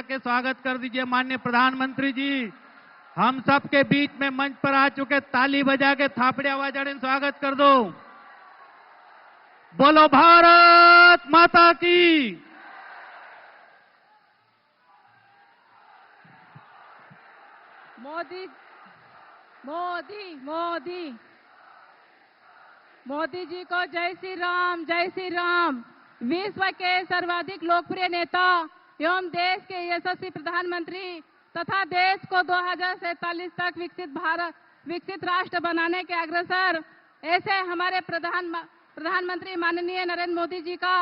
के स्वागत कर दीजिए। माननीय प्रधानमंत्री जी हम सब के बीच में मंच पर आ चुके, ताली बजा के थापड़े आवाज आड़े स्वागत कर दो। बोलो भारत माता की। मोदी मोदी मोदी मोदी जी को जय श्री राम, जय श्री राम। विश्व के सर्वाधिक लोकप्रिय नेता एवं देश के यशस्वी प्रधानमंत्री तथा देश को 2047 तक विकसित राष्ट्र बनाने के अग्रसर ऐसे हमारे प्रधानमंत्री माननीय नरेंद्र मोदी जी का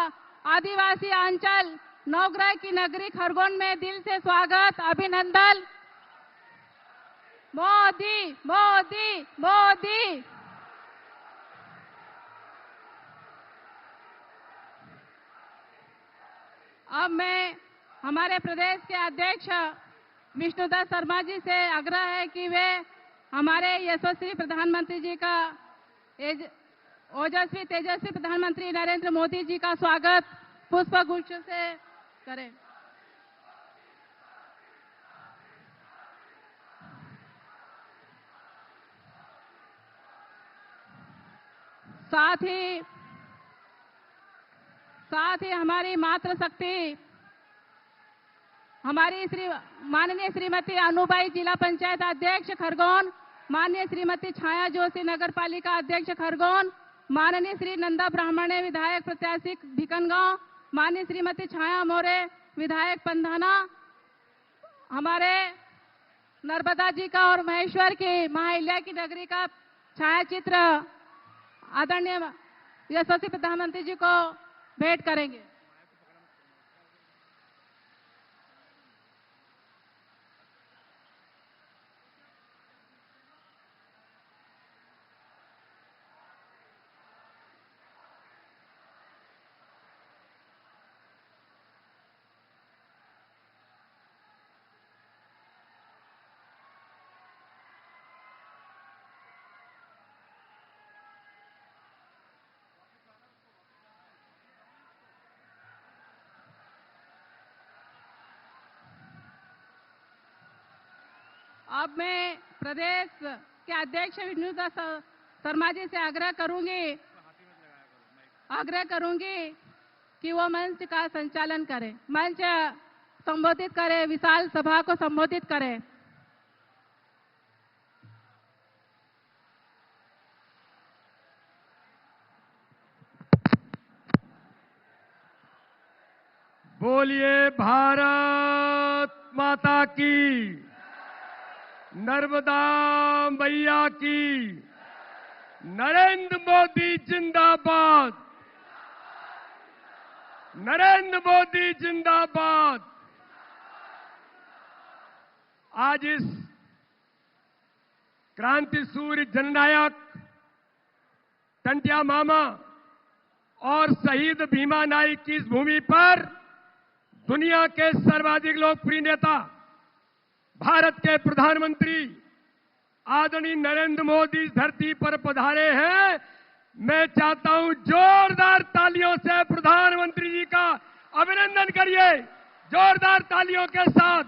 आदिवासी अंचल नवग्रह की नगरी खरगोन में दिल से स्वागत, अभिनंदन। मोदी मोदी मोदी। अब मैं हमारे प्रदेश के अध्यक्ष विष्णुदत्त शर्मा जी से आग्रह है कि वे हमारे यशस्वी प्रधानमंत्री जी का ओजस्वी तेजस्वी प्रधानमंत्री नरेंद्र मोदी जी का स्वागत पुष्प गुच्छ से करें। साथ ही हमारी मातृशक्ति हमारी माननीय श्रीमती अनुभा जिला पंचायत अध्यक्ष खरगोन, माननीय श्रीमती छाया जोशी नगर पालिका अध्यक्ष खरगोन, माननीय श्री नंदा ब्राह्मणे विधायक प्रत्याशी भिकनगांव, माननीय श्रीमती छाया मोरे विधायक पंधाना, हमारे नर्मदा जी का और महेश्वर की महाहिल्या की नगरी का छायाचित्र आदरणीय यशस्वी प्रधानमंत्री जी को भेंट करेंगे। अब मैं प्रदेश के अध्यक्ष विष्णुदत्त शर्मा जी से आग्रह करूंगी कि वो मंच का संचालन करें, मंच संबोधित करें, विशाल सभा को संबोधित करें। बोलिए भारत माता की, नर्मदा मैया की, नरेंद्र मोदी जिंदाबाद, नरेंद्र मोदी जिंदाबाद। आज इस क्रांति सूर्य जननायक टंटिया मामा और शहीद भीमा नाइक की इस भूमि पर दुनिया के सर्वाधिक लोकप्रिय नेता भारत के प्रधानमंत्री आदरणीय नरेंद्र मोदी इस धरती पर पधारे हैं। मैं चाहता हूं जोरदार तालियों से प्रधानमंत्री जी का अभिनंदन करिए, जोरदार तालियों के साथ।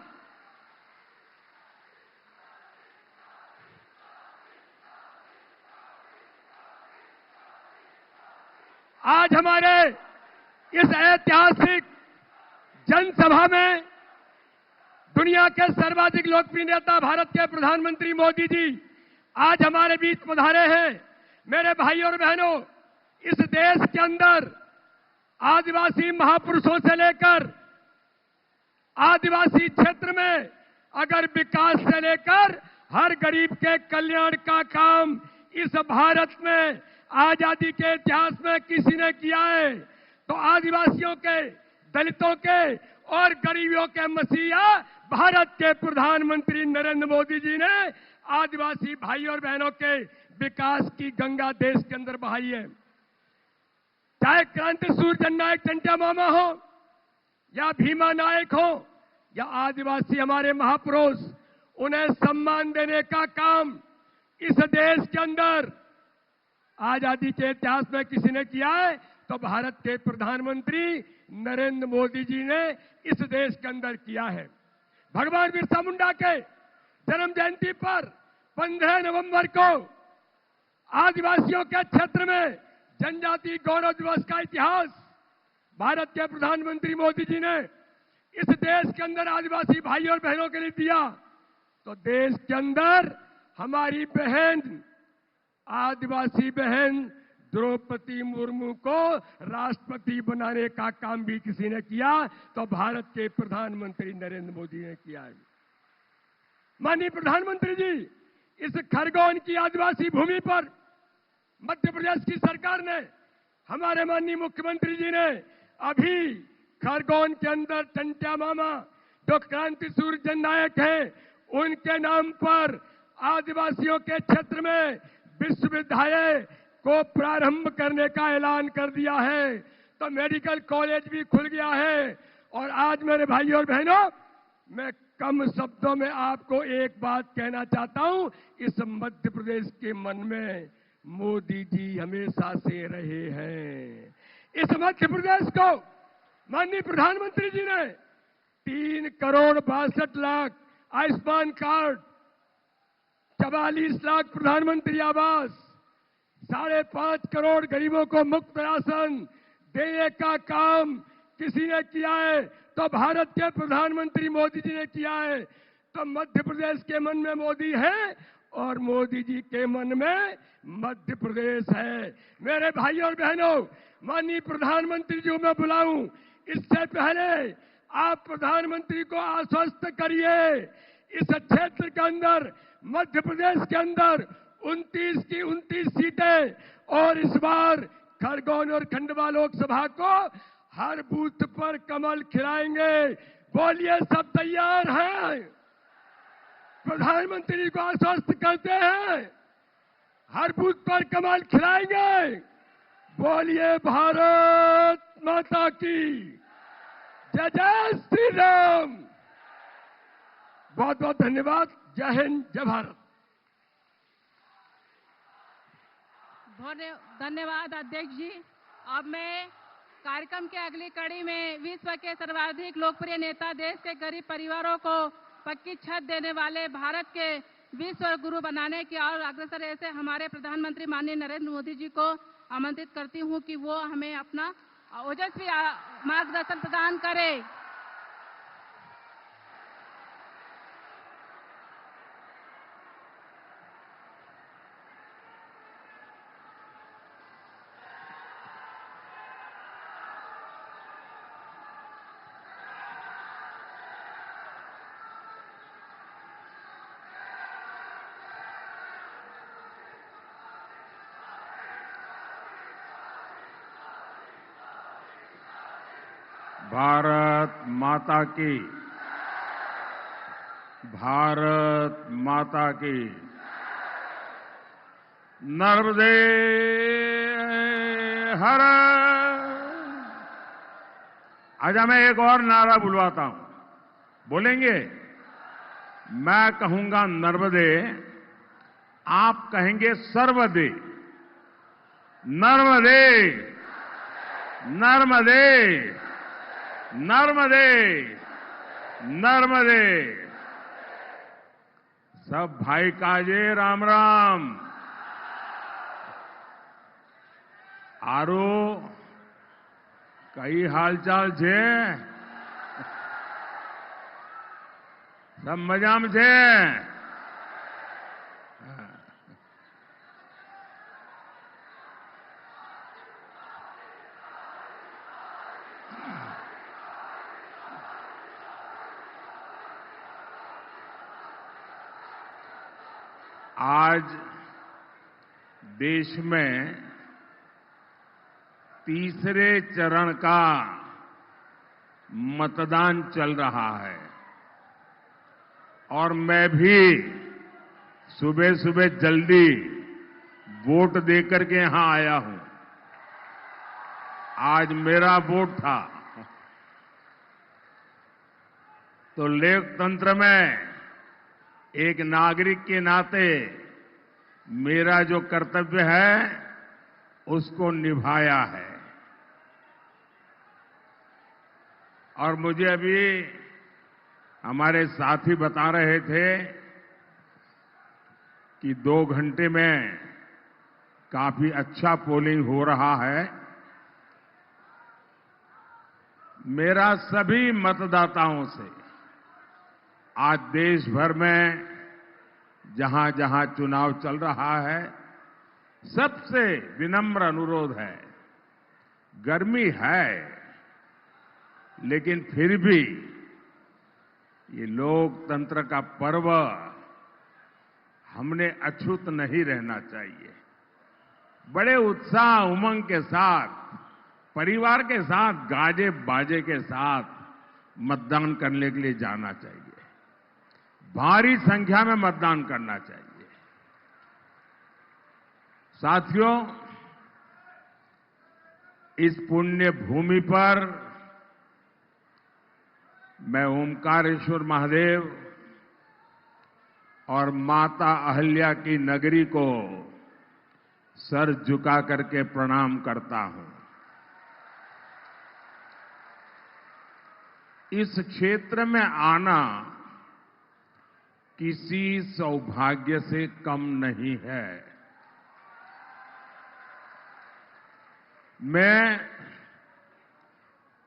आज हमारे इस ऐतिहासिक जनसभा में दुनिया के सर्वाधिक लोकप्रिय नेता भारत के प्रधानमंत्री मोदी जी आज हमारे बीच पधारे हैं। मेरे भाइयों और बहनों, इस देश के अंदर आदिवासी महापुरुषों से लेकर आदिवासी क्षेत्र में अगर विकास से लेकर हर गरीब के कल्याण का काम इस भारत में आजादी के इतिहास में किसी ने किया है तो आदिवासियों के, दलितों के और गरीबों के मसीहा भारत के प्रधानमंत्री नरेंद्र मोदी जी ने आदिवासी भाई और बहनों के विकास की गंगा देश के अंदर बहाई है। चाहे क्रांति सूर्य जननायक टंटिया मामा हो या भीमा नायक हो या आदिवासी हमारे महापुरुष, उन्हें सम्मान देने का काम इस देश के अंदर आजादी के इतिहास में किसी ने किया है तो भारत के प्रधानमंत्री नरेंद्र मोदी जी ने इस देश के अंदर किया है। भगवान बिरसा मुंडा के जन्म जयंती पर 15 नवंबर को आदिवासियों के क्षेत्र में जनजाति गौरव दिवस का इतिहास भारत के प्रधानमंत्री मोदी जी ने इस देश के अंदर आदिवासी भाई और बहनों के लिए दिया, तो देश के अंदर हमारी बहन, आदिवासी बहन द्रौपदी मुर्मू को राष्ट्रपति बनाने का काम भी किसी ने किया, तो भारत के प्रधानमंत्री नरेंद्र मोदी ने किया है। माननीय प्रधानमंत्री जी, इस खरगोन की आदिवासी भूमि पर मध्य प्रदेश की सरकार ने, हमारे माननीय मुख्यमंत्री जी ने अभी खरगोन के अंदर टंट्या मामा जो क्रांति सूर्य जननायक हैं, उनके नाम पर आदिवासियों के क्षेत्र में विश्वविद्यालय को प्रारंभ करने का ऐलान कर दिया है, तो मेडिकल कॉलेज भी खुल गया है। और आज मेरे भाई और बहनों, मैं कम शब्दों में आपको एक बात कहना चाहता हूं, इस मध्य प्रदेश के मन में मोदी जी हमेशा से रहे हैं। इस मध्य प्रदेश को माननीय प्रधानमंत्री जी ने 3 करोड़ 62 लाख आयुष्मान कार्ड, 44 लाख प्रधानमंत्री आवास, 5.5 करोड़ गरीबों को मुफ्त राशन देने का काम किसी ने किया है, तो भारत के प्रधानमंत्री मोदी जी ने किया है। तो मध्य प्रदेश के मन में मोदी है और मोदी जी के मन में मध्य प्रदेश है। मेरे भाई और बहनों, माननीय प्रधानमंत्री जी को मैं बुलाऊं, इससे पहले आप प्रधानमंत्री को आश्वस्त करिए, इस क्षेत्र के अंदर, मध्य प्रदेश के अंदर 29 की 29 सीटें और इस बार खरगोन और खंडवा लोकसभा को हर बूथ पर कमल खिलाएंगे। बोलिए, सब तैयार हैं? प्रधानमंत्री को आश्वस्त करते हैं, हर बूथ पर कमल खिलाएंगे। बोलिए, भारत माता की जय। जय श्री राम। बहुत बहुत धन्यवाद। जय हिंद, जय भारत। धन्यवाद अध्यक्ष जी। अब मैं कार्यक्रम के अगली कड़ी में विश्व के सर्वाधिक लोकप्रिय नेता, देश के गरीब परिवारों को पक्की छत देने वाले, भारत के विश्व गुरु बनाने की और अग्रसर ऐसे हमारे प्रधानमंत्री माननीय नरेंद्र मोदी जी को आमंत्रित करती हूं कि वो हमें अपना ओजस्वी मार्गदर्शन प्रदान करें। भारत माता की, भारत माता की। नर्मदे हर। आजा मैं एक और नारा बुलवाता हूं, बोलेंगे? मैं कहूंगा नर्मदे, आप कहेंगे सर्वदे। नर्मदे, नर्मदे, नर्मदे, नर्मदे। सब भाई काजे राम राम। आरो कई हालचाल छे? सब मजा में छे? आज देश में तीसरे चरण का मतदान चल रहा है और मैं भी सुबह सुबह जल्दी वोट देकर के यहां आया हूं। आज मेरा वोट था। तो लोकतंत्र में एक नागरिक के नाते मेरा जो कर्तव्य है उसको निभाया है। और मुझे अभी हमारे साथी बता रहे थे कि 2 घंटे में काफी अच्छा पोलिंग हो रहा है। मेरा सभी मतदाताओं से आज देश भर में जहां जहां चुनाव चल रहा है, सबसे विनम्र अनुरोध है, गर्मी है, लेकिन फिर भी ये लोकतंत्र का पर्व हमने अछूत नहीं रहना चाहिए। बड़े उत्साह उमंग के साथ, परिवार के साथ, गाजे बाजे के साथ मतदान करने के लिए जाना चाहिए। भारी संख्या में मतदान करना चाहिए। साथियों, इस पुण्य भूमि पर मैं ओमकारेश्वर महादेव और माता अहल्या की नगरी को सर झुका करके प्रणाम करता हूं। इस क्षेत्र में आना किसी सौभाग्य से कम नहीं है। मैं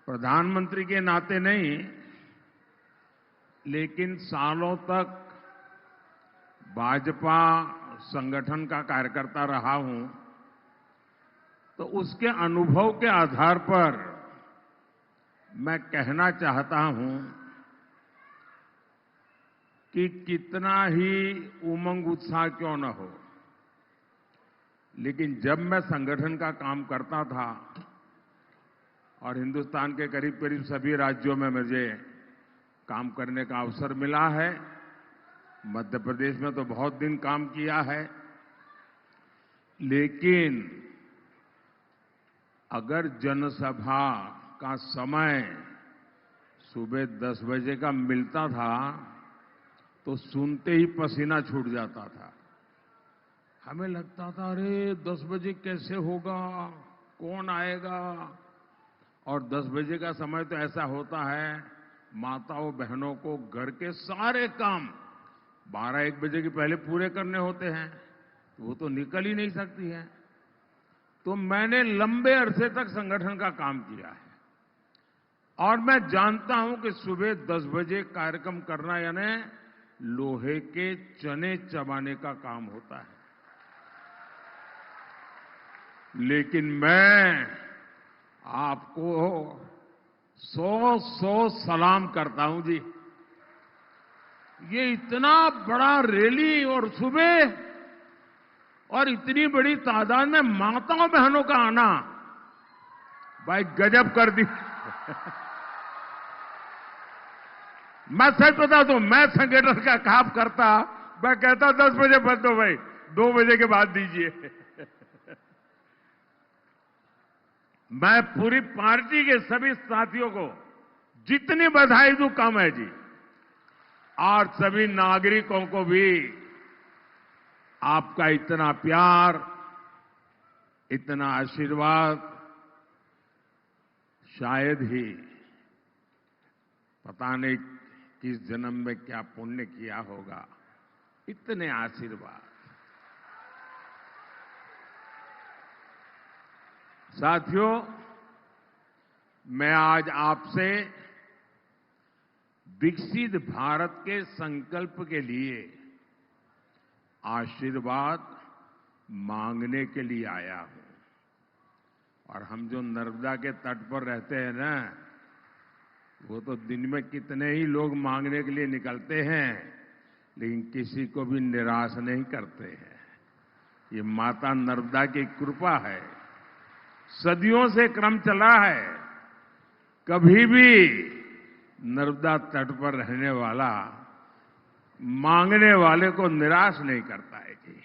प्रधानमंत्री के नाते नहीं, लेकिन सालों तक भाजपा संगठन का कार्यकर्ता रहा हूं, तो उसके अनुभव के आधार पर मैं कहना चाहता हूं कि कितना ही उमंग उत्साह क्यों न हो, लेकिन जब मैं संगठन का काम करता था और हिंदुस्तान के करीब करीब सभी राज्यों में मुझे काम करने का अवसर मिला है, मध्य प्रदेश में तो बहुत दिन काम किया है, लेकिन अगर जनसभा का समय सुबह 10 बजे का मिलता था तो सुनते ही पसीना छूट जाता था। हमें लगता था अरे 10 बजे कैसे होगा, कौन आएगा। और 10 बजे का समय तो ऐसा होता है, माताओं बहनों को घर के सारे काम 12-1 बजे के पहले पूरे करने होते हैं, वो तो निकल ही नहीं सकती है। तो मैंने लंबे अरसे तक संगठन का काम किया है और मैं जानता हूं कि सुबह 10 बजे कार्यक्रम करना यानी लोहे के चने चबाने का काम होता है। लेकिन मैं आपको 100 सलाम करता हूं जी। ये इतना बड़ा रैली और सुबह और इतनी बड़ी तादाद में माताओं बहनों का आना, भाई गजब कर दी। मैं सच बता दूं, मैं संगठन का काम करता, मैं कहता 10 बजे बंद दो भाई, 2 बजे के बाद दीजिए। मैं पूरी पार्टी के सभी साथियों को जितनी बधाई दूं कम है जी, और सभी नागरिकों को भी आपका इतना प्यार, इतना आशीर्वाद, शायद ही पता नहीं किस जन्म में क्या पुण्य किया होगा, इतने आशीर्वाद। साथियों, मैं आज आपसे विकसित भारत के संकल्प के लिए आशीर्वाद मांगने के लिए आया हूं। और हम जो नर्मदा के तट पर रहते हैं ना, वो तो दिन में कितने ही लोग मांगने के लिए निकलते हैं, लेकिन किसी को भी निराश नहीं करते हैं। ये माता नर्मदा की कृपा है, सदियों से क्रम चला है। कभी भी नर्मदा तट पर रहने वाला मांगने वाले को निराश नहीं करता है जी।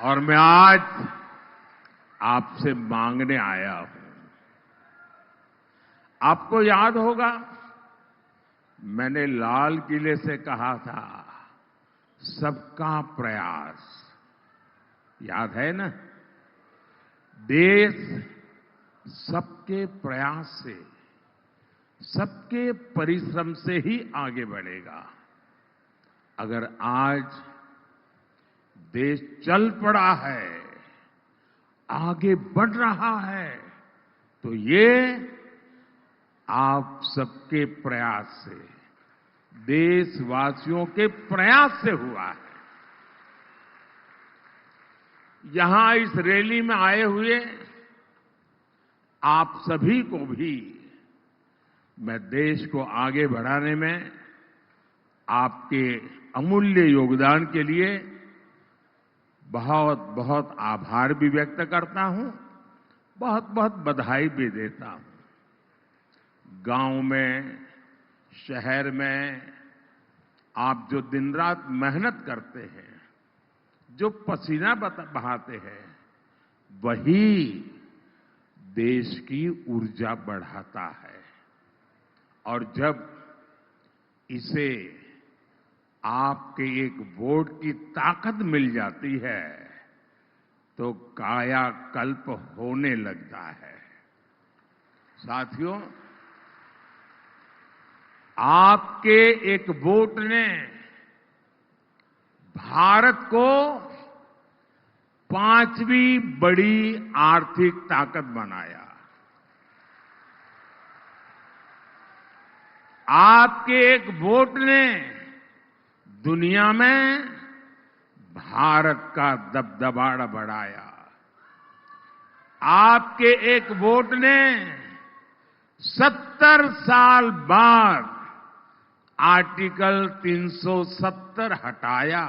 और मैं आज आपसे मांगने आया हूं। आपको याद होगा, मैंने लाल किले से कहा था, सबका प्रयास, याद है ना? देश सबके प्रयास से सबके परिश्रम से ही आगे बढ़ेगा। अगर आज देश चल पड़ा है, आगे बढ़ रहा है, तो ये आप सबके प्रयास से, देशवासियों के प्रयास से हुआ है। यहां इस रैली में आए हुए आप सभी को भी मैं देश को आगे बढ़ाने में आपके अमूल्य योगदान के लिए बहुत बहुत आभार भी व्यक्त करता हूं, बहुत बहुत बधाई भी देता हूं। गांव में, शहर में आप जो दिन रात मेहनत करते हैं, जो पसीना बहाते हैं, वही देश की ऊर्जा बढ़ाता है। और जब इसे आपके एक वोट की ताकत मिल जाती है, तो कायाकल्प होने लगता है। साथियों, आपके एक वोट ने भारत को 5वीं बड़ी आर्थिक ताकत बनाया। आपके एक वोट ने दुनिया में भारत का दबदबा बढ़ाया। आपके एक वोट ने 70 साल बाद आर्टिकल 370 हटाया।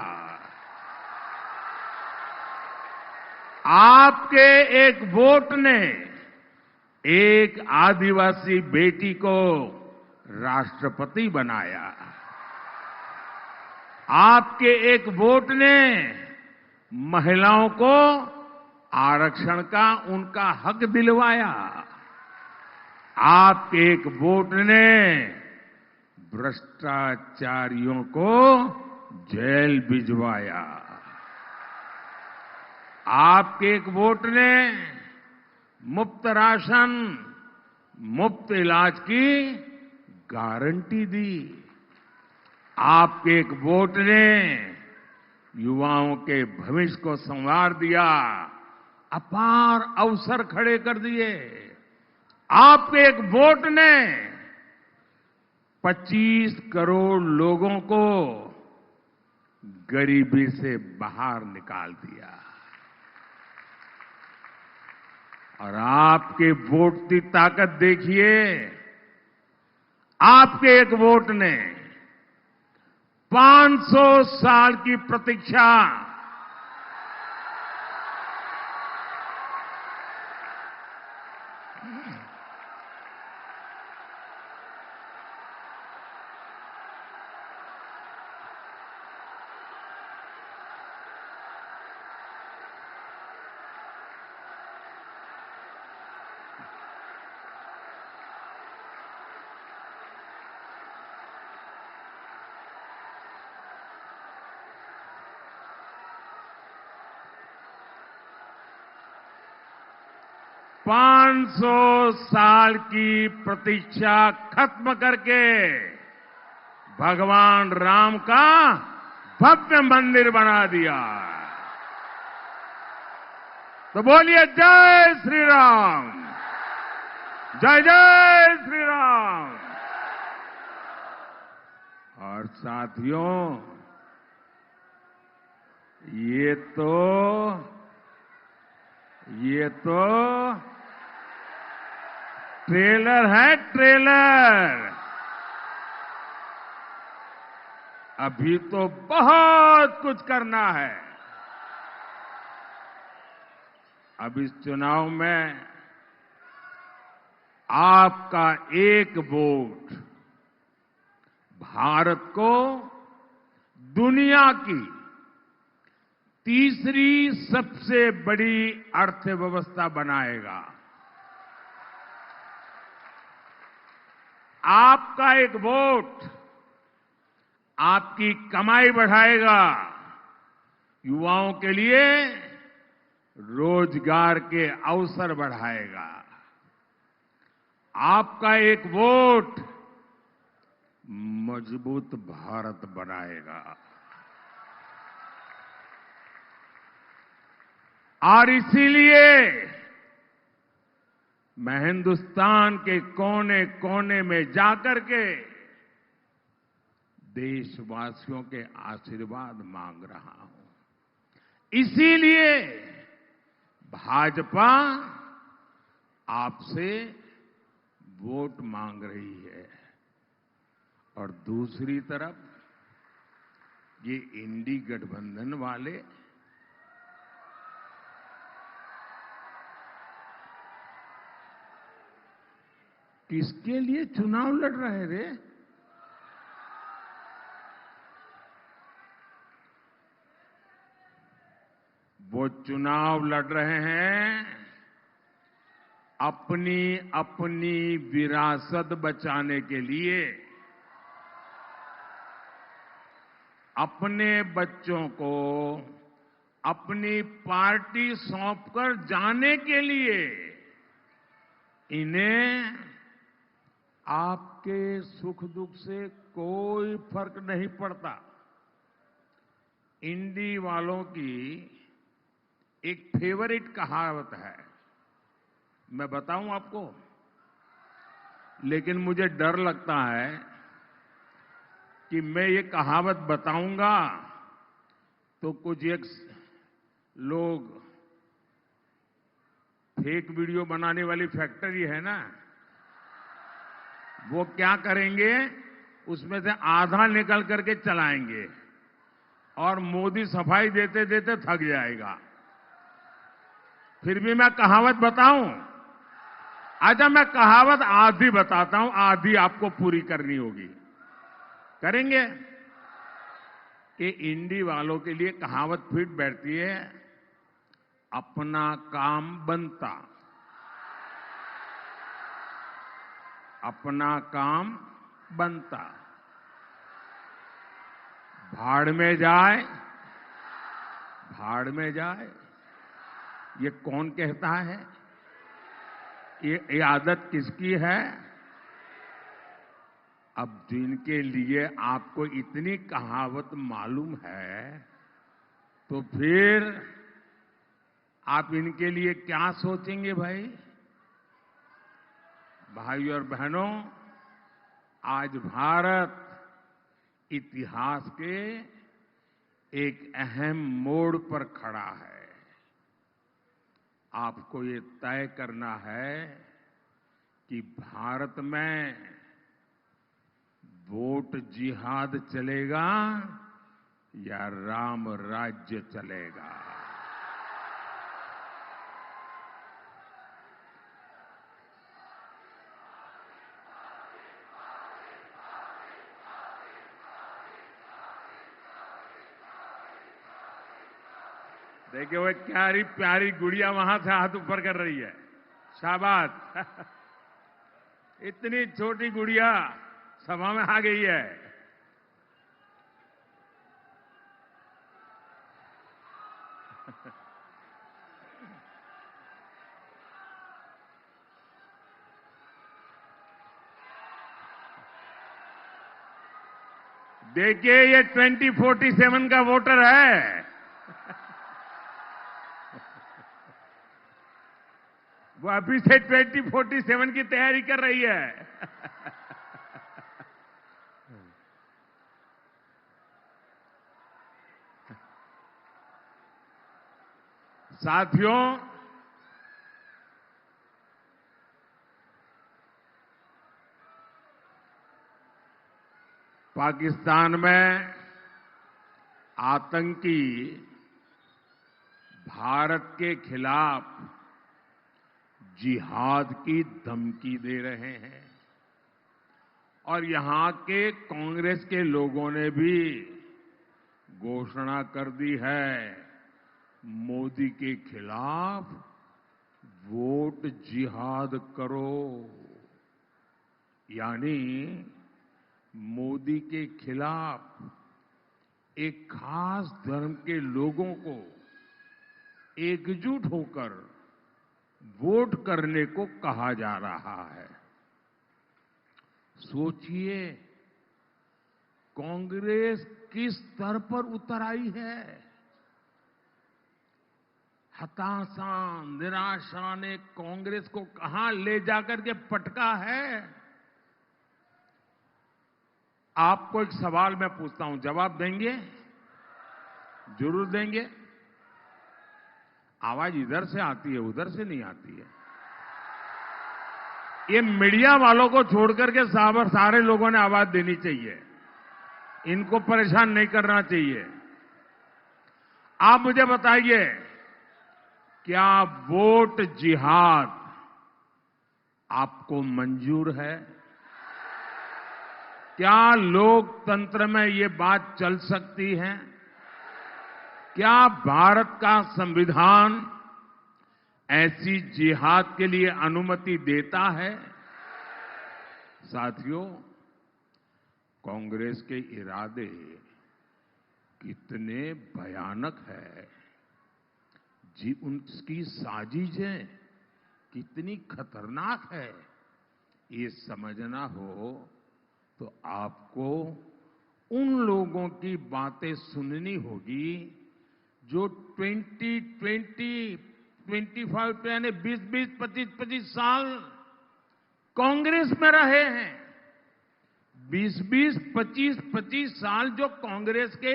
आपके एक वोट ने एक आदिवासी बेटी को राष्ट्रपति बनाया। आपके एक वोट ने महिलाओं को आरक्षण का उनका हक दिलवाया। आपके एक वोट ने भ्रष्टाचारियों को जेल भिजवाया। आपके एक वोट ने मुफ्त राशन, मुफ्त इलाज की गारंटी दी। आपके एक वोट ने युवाओं के भविष्य को संवार दिया, अपार अवसर खड़े कर दिए। आपके एक वोट ने 25 करोड़ लोगों को गरीबी से बाहर निकाल दिया। और आपके वोट की ताकत देखिए, आपके एक वोट ने 500 साल की प्रतीक्षा 500 साल की प्रतीक्षा खत्म करके भगवान राम का भव्य मंदिर बना दिया। तो बोलिए जय श्री राम, जय जय श्री राम। और साथियों, ये तो ट्रेलर है, ट्रेलर। अभी तो बहुत कुछ करना है। अब इस चुनाव में आपका एक वोट भारत को दुनिया की तीसरी सबसे बड़ी अर्थव्यवस्था बनाएगा। आपका एक वोट आपकी कमाई बढ़ाएगा, युवाओं के लिए रोजगार के अवसर बढ़ाएगा। आपका एक वोट मजबूत भारत बनाएगा। और इसीलिए मैं हिंदुस्तान के कोने कोने में जाकर के देशवासियों के आशीर्वाद मांग रहा हूं। इसीलिए भाजपा आपसे वोट मांग रही है। और दूसरी तरफ ये इंडी गठबंधन वाले किसके लिए चुनाव लड़ रहे रे? वो चुनाव लड़ रहे हैं अपनी अपनी विरासत बचाने के लिए, अपने बच्चों को अपनी पार्टी सौंपकर जाने के लिए। इन्हें आपके सुख दुख से कोई फर्क नहीं पड़ता। इंडी वालों की एक फेवरेट कहावत है, मैं बताऊं आपको, लेकिन मुझे डर लगता है कि मैं ये कहावत बताऊंगा तो कुछ एक लोग फेक वीडियो बनाने वाली फैक्ट्री है ना, वो क्या करेंगे, उसमें से आधा निकल करके चलाएंगे और मोदी सफाई देते देते थक जाएगा। फिर भी मैं कहावत बताऊं? अच्छा, मैं कहावत आधी बताता हूं, आधी आपको पूरी करनी होगी। करेंगे? कि इंडी वालों के लिए कहावत फिट बैठती है, अपना काम बनता, अपना काम बनता, भाड़ में जाए, भाड़ में जाए। ये कौन कहता है? ये आदत किसकी है? अब जिनके लिए आपको इतनी कहावत मालूम है, तो फिर आप इनके लिए क्या सोचेंगे भाई? भाइयों और बहनों, आज भारत इतिहास के एक अहम मोड़ पर खड़ा है। आपको ये तय करना है कि भारत में वोट जिहाद चलेगा या राम राज्य चलेगा। देखिए वो प्यारी प्यारी गुड़िया वहां से हाथ ऊपर कर रही है, शाबाश। इतनी छोटी गुड़िया सभा में आ गई है। देखिए ये 2047 का वोटर है। वो अभी से 2047 की तैयारी कर रही है। साथियों, पाकिस्तान में आतंकी भारत के खिलाफ जिहाद की धमकी दे रहे हैं और यहां के कांग्रेस के लोगों ने भी घोषणा कर दी है, मोदी के खिलाफ वोट जिहाद करो। यानी मोदी के खिलाफ एक खास धर्म के लोगों को एकजुट होकर वोट करने को कहा जा रहा है। सोचिए, कांग्रेस किस स्तर पर उतर आई है। हताशा, निराशा ने कांग्रेस को कहां ले जाकर के पटका है। आपको एक सवाल मैं पूछता हूं, जवाब देंगे? जरूर देंगे। आवाज इधर से आती है, उधर से नहीं आती है। ये मीडिया वालों को छोड़कर के सारे लोगों ने आवाज देनी चाहिए। इनको परेशान नहीं करना चाहिए। आप मुझे बताइए, क्या वोट जिहाद आपको मंजूर है? क्या लोकतंत्र में ये बात चल सकती है? क्या भारत का संविधान ऐसी जिहाद के लिए अनुमति देता है? साथियों, कांग्रेस के इरादे कितने भयानक है, उनकी साजिशें कितनी खतरनाक है, ये समझना हो तो आपको उन लोगों की बातें सुननी होगी जो 25 यानी 20, 25 साल कांग्रेस में रहे हैं। 20, 25 साल जो कांग्रेस के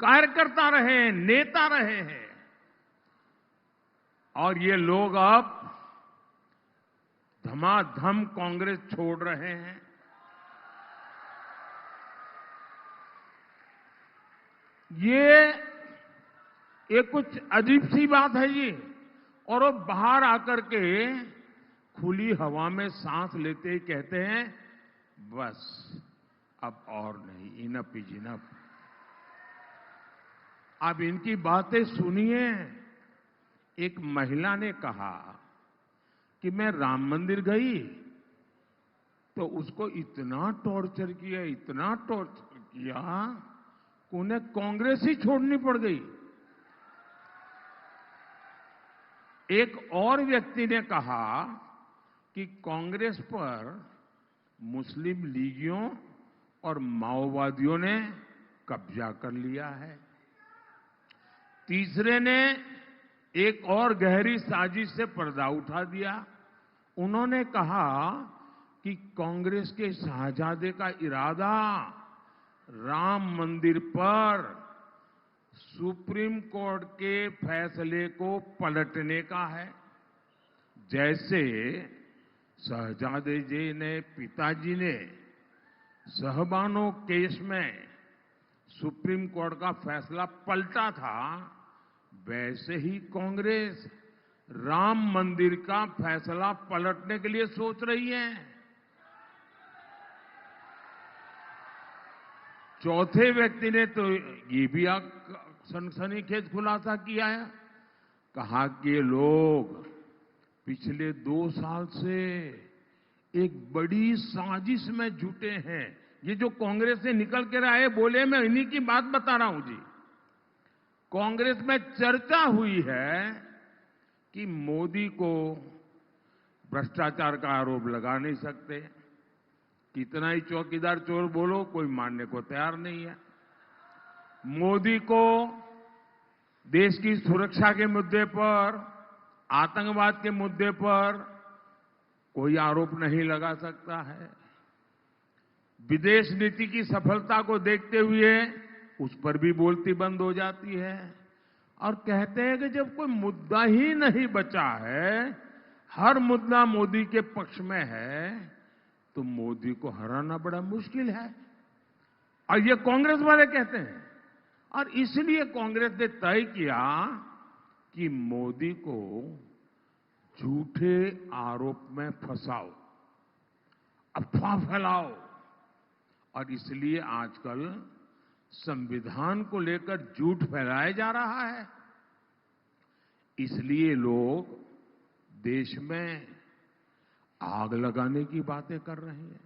कार्यकर्ता रहे हैं, नेता रहे हैं। और ये लोग अब धमाधम कांग्रेस छोड़ रहे हैं। ये कुछ अजीब सी बात है ये। और वो बाहर आकर के खुली हवा में सांस लेते ही कहते हैं, बस अब और नहीं, इनफ इज इनफ। आप इनकी बातें सुनिए। एक महिला ने कहा कि मैं राम मंदिर गई तो उसको इतना टॉर्चर किया, इतना टॉर्चर किया, उन्हें कांग्रेस ही छोड़नी पड़ गई। एक और व्यक्ति ने कहा कि कांग्रेस पर मुस्लिम लीगियों और माओवादियों ने कब्जा कर लिया है। तीसरे ने एक और गहरी साजिश से पर्दा उठा दिया। उन्होंने कहा कि कांग्रेस के शाहजादे का इरादा राम मंदिर पर सुप्रीम कोर्ट के फैसले को पलटने का है। जैसे शहजादे जी ने, पिताजी ने सहबानो केस में सुप्रीम कोर्ट का फैसला पलटा था, वैसे ही कांग्रेस राम मंदिर का फैसला पलटने के लिए सोच रही है। चौथे व्यक्ति ने तो ये भी सनसनीखेज खुलासा किया है, कहा कि लोग पिछले 2 साल से एक बड़ी साजिश में जुटे हैं। ये जो कांग्रेस से निकल कर आए बोले, मैं इन्हीं की बात बता रहा हूं जी। कांग्रेस में चर्चा हुई है कि मोदी को भ्रष्टाचार का आरोप लगा नहीं सकते। कितना ही चौकीदार चोर बोलो, कोई मानने को तैयार नहीं है। मोदी को देश की सुरक्षा के मुद्दे पर, आतंकवाद के मुद्दे पर कोई आरोप नहीं लगा सकता है। विदेश नीति की सफलता को देखते हुए उस पर भी बोलती बंद हो जाती है और कहते हैं कि जब कोई मुद्दा ही नहीं बचा है, हर मुद्दा मोदी के पक्ष में है, तो मोदी को हराना बड़ा मुश्किल है। और ये कांग्रेस वाले कहते हैं। और इसलिए कांग्रेस ने तय किया कि मोदी को झूठे आरोप में फंसाओ, अफवाह फैलाओ। और इसलिए आजकल संविधान को लेकर झूठ फैलाया जा रहा है। इसलिए लोग देश में आग लगाने की बातें कर रहे हैं।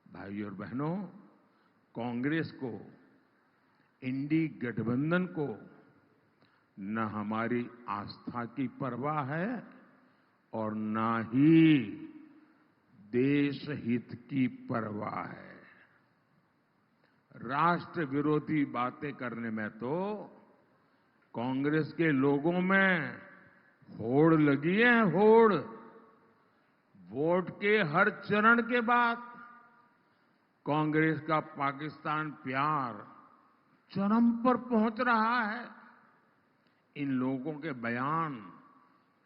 भाइयों और बहनों, कांग्रेस को, इंडी गठबंधन को न हमारी आस्था की परवाह है और न ही देश हित की परवाह है। राष्ट्र विरोधी बातें करने में तो कांग्रेस के लोगों में होड़ लगी है, होड़। वोट के हर चरण के बाद कांग्रेस का पाकिस्तान प्यार चरम पर पहुंच रहा है। इन लोगों के बयान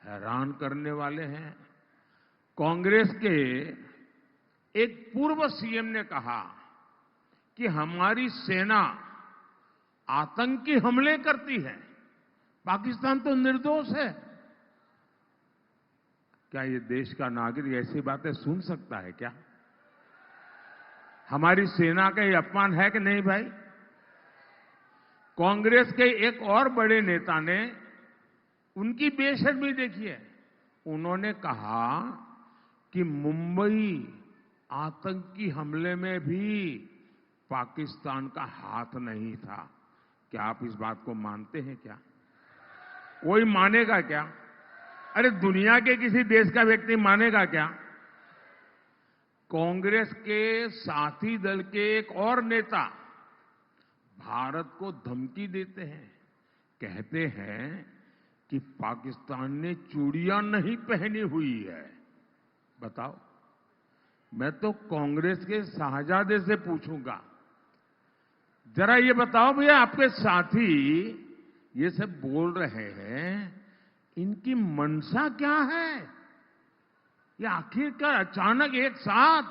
हैरान करने वाले हैं। कांग्रेस के एक पूर्व सीएम ने कहा कि हमारी सेना आतंकी हमले करती है, पाकिस्तान तो निर्दोष है। क्या ये देश का नागरिक ऐसी बातें सुन सकता है क्या? हमारी सेना का ये अपमान है कि नहीं भाई? कांग्रेस के एक और बड़े नेता ने उनकी बेशर्मी देखिए। उन्होंने कहा कि मुंबई आतंकी हमले में भी पाकिस्तान का हाथ नहीं था। क्या आप इस बात को मानते हैं क्या? कोई मानेगा क्या? अरे दुनिया के किसी देश का व्यक्ति मानेगा क्या? कांग्रेस के साथी दल के एक और नेता भारत को धमकी देते हैं, कहते हैं कि पाकिस्तान ने चूड़ियां नहीं पहनी हुई है। बताओ, मैं तो कांग्रेस के शाहजादे से पूछूंगा, जरा ये बताओ भैया, आपके साथी ये सब बोल रहे हैं, इनकी मंशा क्या है? ये आखिरकार अचानक एक साथ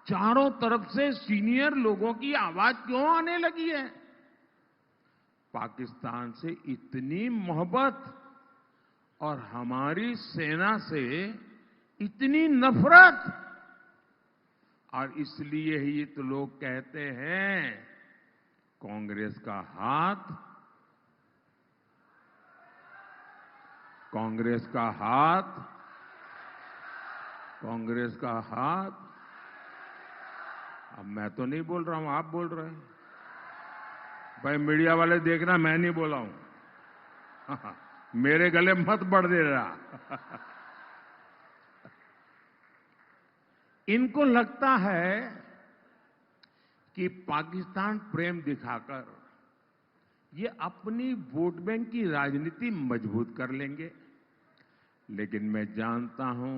चारों तरफ से सीनियर लोगों की आवाज क्यों आने लगी है? पाकिस्तान से इतनी मोहब्बत और हमारी सेना से इतनी नफरत, और इसलिए ही तो लोग कहते हैं कांग्रेस का हाथ, कांग्रेस का हाथ, कांग्रेस का हाथ। अब मैं तो नहीं बोल रहा हूं, आप बोल रहे हैं। भाई मीडिया वाले देखना, मैं नहीं बोला हूं। मेरे गले मत बढ़ दे रहा। इनको लगता है कि पाकिस्तान प्रेम दिखाकर ये अपनी वोट बैंक की राजनीति मजबूत कर लेंगे, लेकिन मैं जानता हूं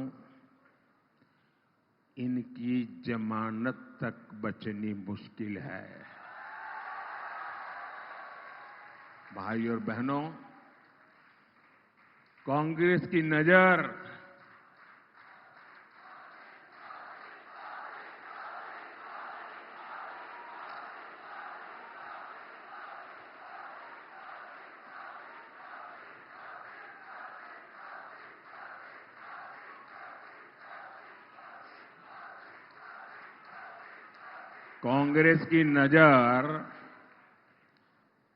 इनकी जमानत तक बचनी मुश्किल है। भाई और बहनों, कांग्रेस की नजर कांग्रेस की नजर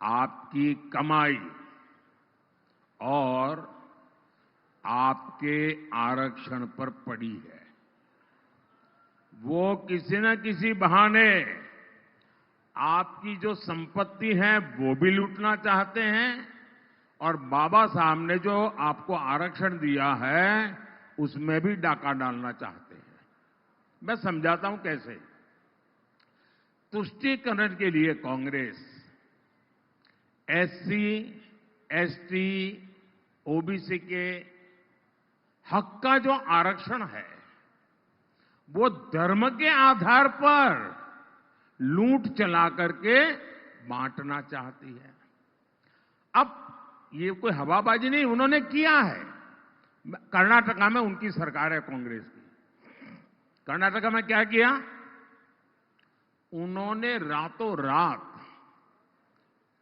आपकी कमाई और आपके आरक्षण पर पड़ी है। वो किसी न किसी बहाने आपकी जो संपत्ति है वो भी लूटना चाहते हैं, और बाबा साहब ने जो आपको आरक्षण दिया है उसमें भी डाका डालना चाहते हैं। मैं समझाता हूं कैसे। तुष्टीकरण के लिए कांग्रेस एससी, एसटी, ओबीसी के हक का जो आरक्षण है वो धर्म के आधार पर लूट चला करके बांटना चाहती है। अब ये कोई हवाबाजी नहीं, उन्होंने किया है। कर्नाटका में उनकी सरकार है कांग्रेस की। कर्नाटका में क्या किया? उन्होंने रातों रात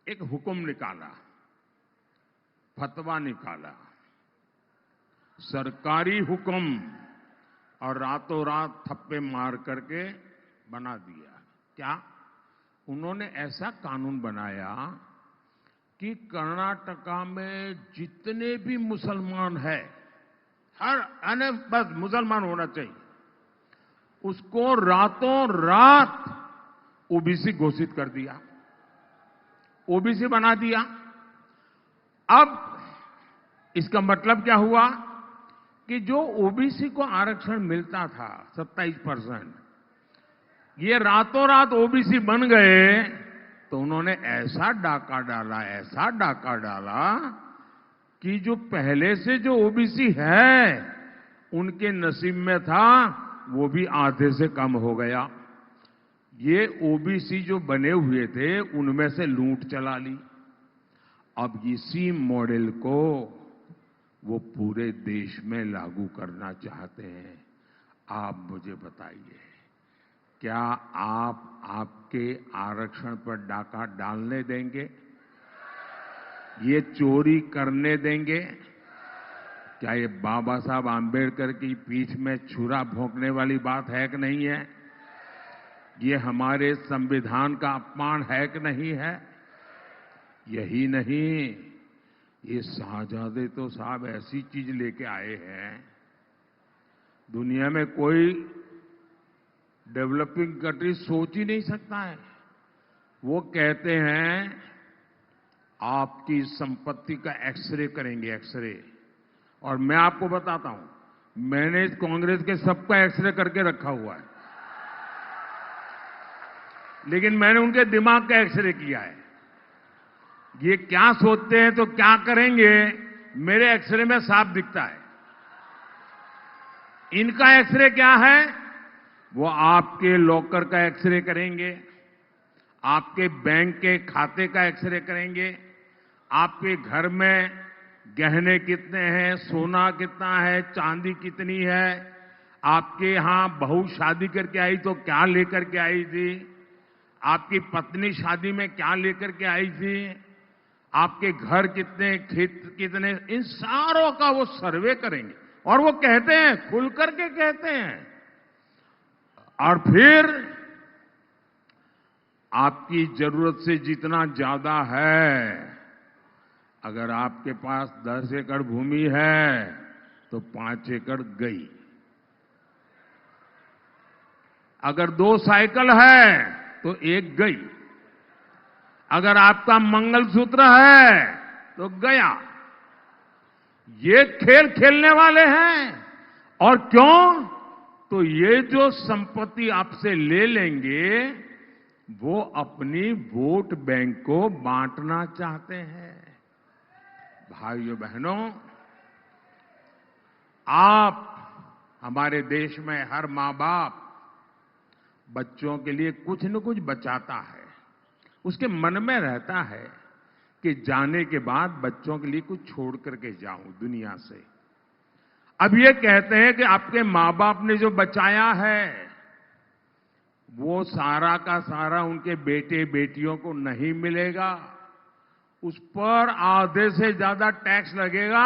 एक हुक्म निकाला, फतवा निकाला, सरकारी हुक्म, और रातों रात थप्पे मार करके बना दिया। क्या? उन्होंने ऐसा कानून बनाया कि कर्नाटका में जितने भी मुसलमान हैं, हर बस मुसलमान होना चाहिए, उसको रातों रात ओबीसी घोषित कर दिया, ओबीसी बना दिया। अब इसका मतलब क्या हुआ कि जो ओबीसी को आरक्षण मिलता था 27%, ये रातों रात ओबीसी बन गए, तो उन्होंने ऐसा डाका डाला कि जो पहले से जो ओबीसी है उनके नसीब में था वो भी आधे से कम हो गया। ये ओबीसी जो बने हुए थे उनमें से लूट चला ली। अब इसी मॉडल को वो पूरे देश में लागू करना चाहते हैं। आप मुझे बताइए, क्या आप आपके आरक्षण पर डाका डालने देंगे? ये चोरी करने देंगे? क्या ये बाबा साहब आंबेडकर की पीठ में छुरा भोंकने वाली बात है कि नहीं है? ये हमारे संविधान का अपमान है कि नहीं है? यही नहीं, ये शाहजादे तो साहब ऐसी चीज लेके आए हैं, दुनिया में कोई डेवलपिंग कंट्री सोच ही नहीं सकता है। वो कहते हैं आपकी संपत्ति का एक्सरे करेंगे, एक्सरे। और मैं आपको बताता हूं, मैंने इस कांग्रेस के सबका एक्सरे करके रखा हुआ है, लेकिन मैंने उनके दिमाग का एक्सरे किया है। ये क्या सोचते हैं तो क्या करेंगे, मेरे एक्सरे में साफ दिखता है। इनका एक्सरे क्या है? वो आपके लॉकर का एक्सरे करेंगे, आपके बैंक के खाते का एक्सरे करेंगे, आपके घर में गहने कितने हैं, सोना कितना है, चांदी कितनी है, आपके यहां बहू शादी करके आई तो क्या लेकर के आई थी, आपकी पत्नी शादी में क्या लेकर के आई थी, आपके घर कितने, खेत कितने, इन सारों का वो सर्वे करेंगे। और वो कहते हैं, खुल करके कहते हैं, और फिर आपकी जरूरत से जितना ज्यादा है, अगर आपके पास 10 एकड़ भूमि है तो 5 एकड़ गई। अगर 2 साइकिल है तो 1 गई। अगर आपका मंगलसूत्र है तो गया। ये खेल खेलने वाले हैं। और क्यों? तो ये जो संपत्ति आपसे ले लेंगे वो अपनी वोट बैंक को बांटना चाहते हैं। भाइयों बहनों, आप, हमारे देश में हर मां बाप बच्चों के लिए कुछ न कुछ बचाता है। उसके मन में रहता है कि जाने के बाद बच्चों के लिए कुछ छोड़ करके जाऊं दुनिया से। अब ये कहते हैं कि आपके मां बाप ने जो बचाया है वो सारा का सारा उनके बेटे बेटियों को नहीं मिलेगा, उस पर आधे से ज्यादा टैक्स लगेगा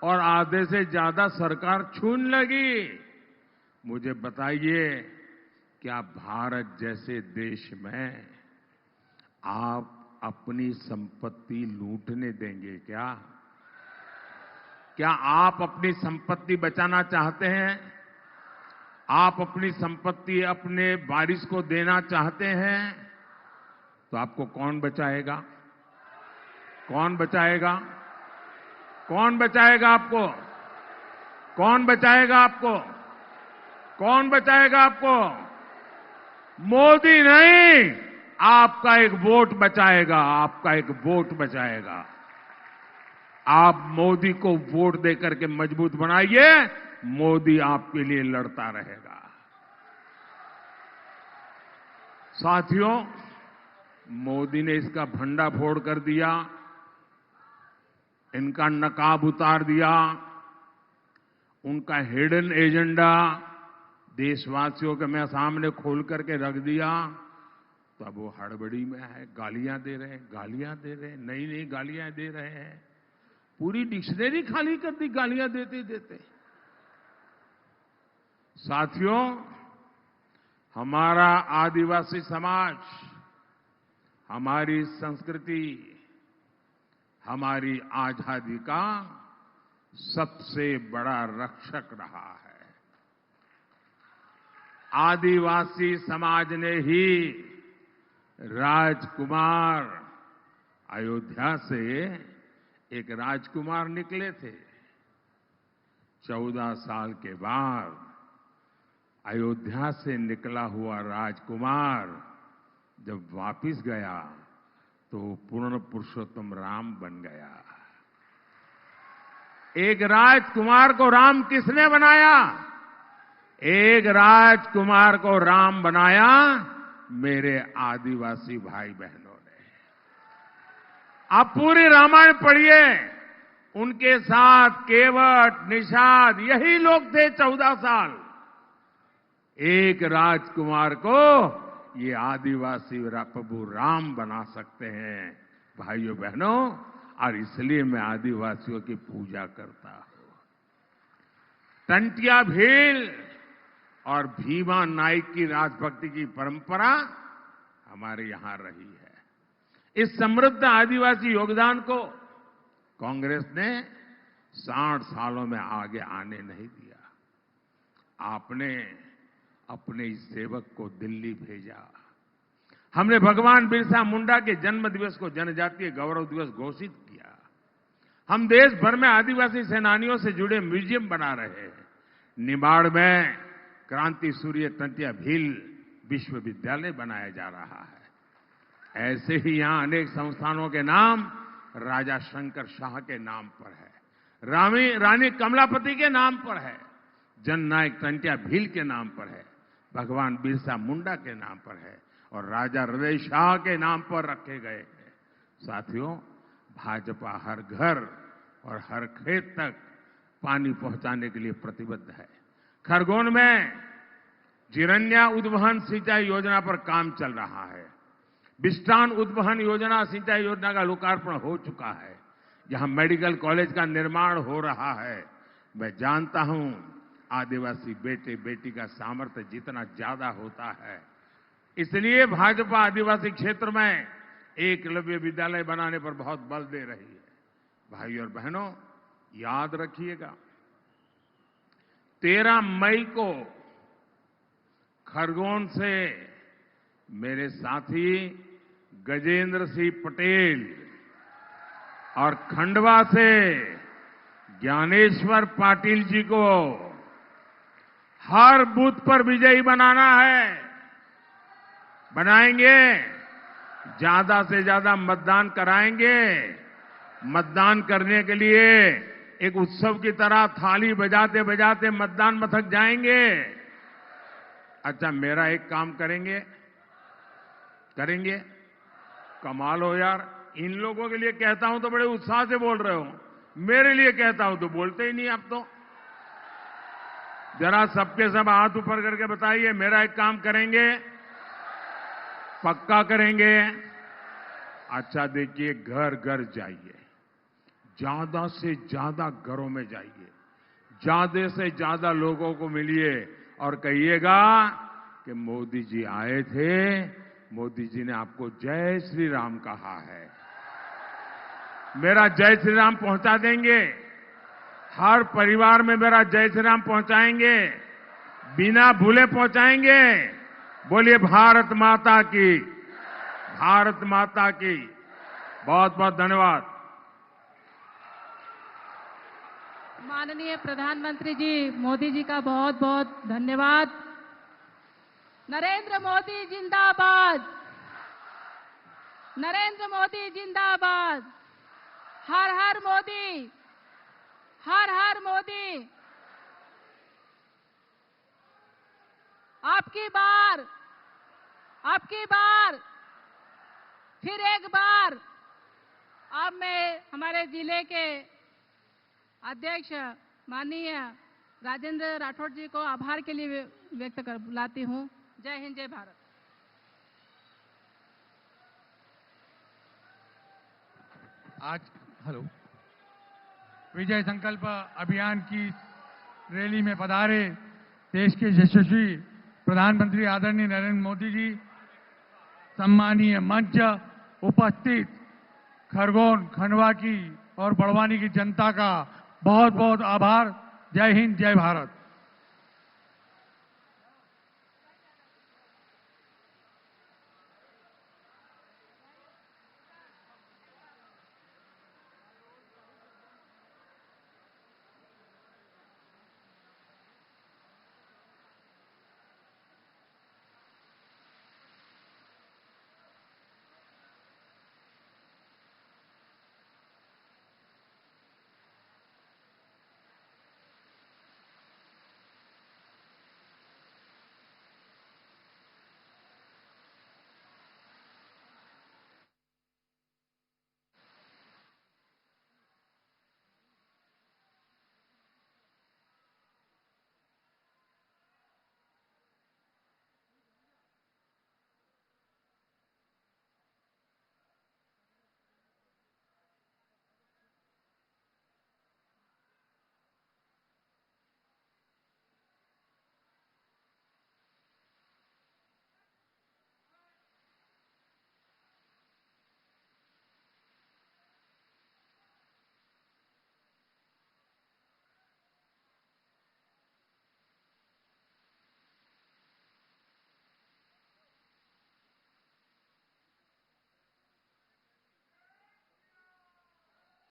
और आधे से ज्यादा सरकार छूने लगी। मुझे बताइए, क्या भारत जैसे देश में आप अपनी संपत्ति लूटने देंगे क्या? क्या आप अपनी संपत्ति बचाना चाहते हैं? आप अपनी संपत्ति अपने वारिस को देना चाहते हैं? तो आपको कौन बचाएगा? कौन बचाएगा? कौन बचाएगा आपको? कौन बचाएगा आपको? कौन बचाएगा आपको? मोदी नहीं, आपका एक वोट बचाएगा। आपका एक वोट बचाएगा। आप मोदी को वोट देकर के मजबूत बनाइए, मोदी आपके लिए लड़ता रहेगा। साथियों, मोदी ने इसका भंडाफोड़ कर दिया, इनका नकाब उतार दिया, उनका हिडन एजेंडा देशवासियों के मैं सामने खोल करके रख दिया। तो अब वो हड़बड़ी में है, गालियां दे रहे हैं, गालियां दे रहे हैं, नई नई गालियां दे रहे हैं। पूरी डिक्शनरी खाली कर दी गालियां देते देते। साथियों, हमारा आदिवासी समाज, हमारी संस्कृति, हमारी आजादी का सबसे बड़ा रक्षक रहा है। आदिवासी समाज ने ही राजकुमार, अयोध्या से एक राजकुमार निकले थे। 14 साल के बाद अयोध्या से निकला हुआ राजकुमार जब वापिस गया तो पूर्ण पुरुषोत्तम राम बन गया। एक राजकुमार को राम किसने बनाया? एक राजकुमार को राम बनाया मेरे आदिवासी भाई बहनों ने। आप पूरी रामायण पढ़िए, उनके साथ केवट, निषाद यही लोग थे 14 साल। एक राजकुमार को ये आदिवासी प्रभु राम बना सकते हैं भाइयों बहनों, और इसलिए मैं आदिवासियों की पूजा करता हूं। टंटिया भील और भीमा नाइक की राजभक्ति की परंपरा हमारे यहां रही है। इस समृद्ध आदिवासी योगदान को कांग्रेस ने 60 सालों में आगे आने नहीं दिया। आपने अपने इस सेवक को दिल्ली भेजा। हमने भगवान बिरसा मुंडा के जन्म दिवस को जनजातीय गौरव दिवस घोषित किया। हम देश भर में आदिवासी सेनानियों से जुड़े म्यूजियम बना रहे हैं। निमाड़ में क्रांति सूर्य टंटिया भील विश्वविद्यालय बनाया जा रहा है। ऐसे ही यहां अनेक संस्थानों के नाम राजा शंकर शाह के नाम पर है, रानी कमलापति के नाम पर है, जननायक टंटिया भील के नाम पर है, भगवान बिरसा मुंडा के नाम पर है और राजा हृदय शाह के नाम पर रखे गए हैं। साथियों, भाजपा हर घर और हर खेत तक पानी पहुंचाने के लिए प्रतिबद्ध है। खरगोन में जिरन्या उद्वहन सिंचाई योजना पर काम चल रहा है। बिस्टान उद्वहन योजना सिंचाई योजना का लोकार्पण हो चुका है। यहां मेडिकल कॉलेज का निर्माण हो रहा है। मैं जानता हूं आदिवासी बेटे बेटी का सामर्थ्य जितना ज्यादा होता है, इसलिए भाजपा आदिवासी क्षेत्र में एकलव्य विद्यालय बनाने पर बहुत बल दे रही है। भाइयों और बहनों, याद रखिएगा 13 मई को खरगोन से मेरे साथी गजेंद्र सिंह पटेल और खंडवा से ज्ञानेश्वर पाटिल जी को हर बूथ पर विजयी बनाना है। बनाएंगे, ज्यादा से ज्यादा मतदान कराएंगे। मतदान करने के लिए एक उत्सव की तरह थाली बजाते बजाते मतदान मथक जाएंगे। अच्छा, मेरा एक काम करेंगे? कमाल हो यार, इन लोगों के लिए कहता हूं तो बड़े उत्साह से बोल रहे हो, मेरे लिए कहता हूं तो बोलते ही नहीं आप तो। जरा सबके सब हाथ ऊपर करके बताइए, मेरा एक काम करेंगे? पक्का करेंगे? अच्छा देखिए, घर घर जाइए, ज्यादा से ज्यादा घरों में जाइए, ज्यादा से ज्यादा लोगों को मिलिए और कहिएगा कि मोदी जी आए थे, मोदी जी ने आपको जय श्री राम कहा है। मेरा जय श्री राम पहुंचा देंगे। हर परिवार में मेरा जय श्री राम पहुंचाएंगे, बिना भूले पहुंचाएंगे। बोलिए भारत माता की, भारत माता की। बहुत बहुत धन्यवाद। माननीय प्रधानमंत्री जी मोदी जी का बहुत बहुत धन्यवाद। नरेंद्र मोदी जिंदाबाद, नरेंद्र मोदी जिंदाबाद। हर हर मोदी, हर हर मोदी। आपकी बार, फिर एक बार। अब मैं हमारे जिले के अध्यक्ष माननीय राजेंद्र राठौड़ जी को आभार के लिए व्यक्त कर बुलाती हूं। जय हिंद, जय भारत। आज विजय संकल्प अभियान की रैली में पधारे देश के यशस्वी प्रधानमंत्री आदरणीय नरेंद्र मोदी जी, सम्मानीय मंच उपस्थित खरगोन, खंडवा की और बड़वानी की जनता का बहुत बहुत आभार। जय हिंद, जय भारत।